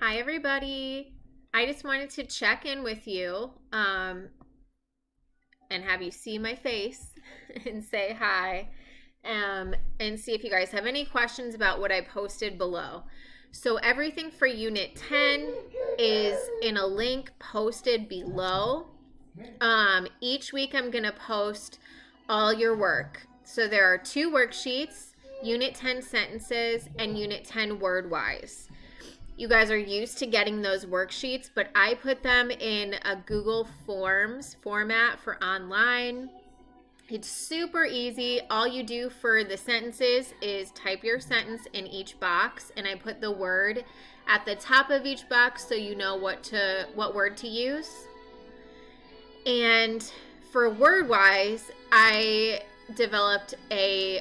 Hi, everybody. I just wanted to check in with you and have you see my face and say hi and see if you guys have any questions about what I posted below. So, everything for Unit 10 is in a link posted below. Each week, I'm going to post all your work. So, there are two worksheets, Unit 10 sentences and Unit 10 word wise. You guys are used to getting those worksheets, but I put them in a Google Forms format for online. It's super easy. All you do for the sentences is type your sentence in each box, and I put the word at the top of each box so you know what word to use. And for word wise, I developed a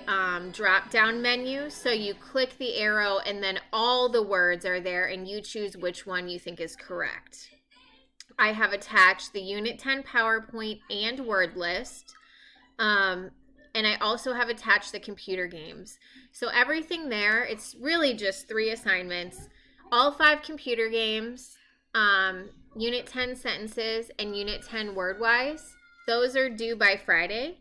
drop down menu, so you click the arrow and then all the words are there and you choose which one you think is correct. I have attached the Unit 10 PowerPoint and word list, and I also have attached the computer games. So everything there, it's really just 3 assignments, all 5 computer games, Unit 10 sentences, and Unit 10 word wise. Those are due by Friday.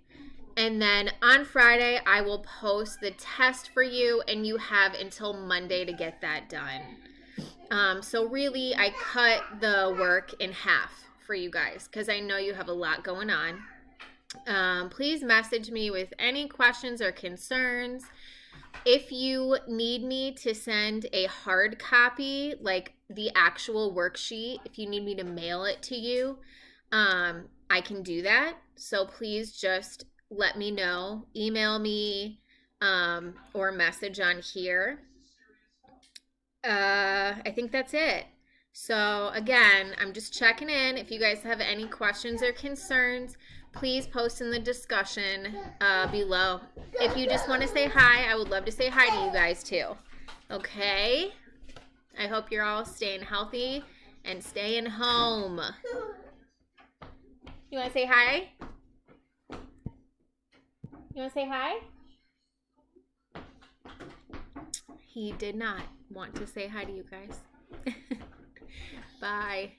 And then on Friday, I will post the test for you, and you have until Monday to get that done. So really, I cut the work in half for you guys because I know you have a lot going on. Please message me with any questions or concerns. If you need me to send a hard copy, like the actual worksheet, if you need me to mail it to you, I can do that. So please just let me know. Email me or message on here. I think that's it. So again, I'm just checking in. If you guys have any questions or concerns, please post in the discussion below. If you just want to say hi, I would love to say hi to you guys too. Okay? I hope you're all staying healthy and staying home. You want to say hi? You want to say hi? He did not want to say hi to you guys. Bye.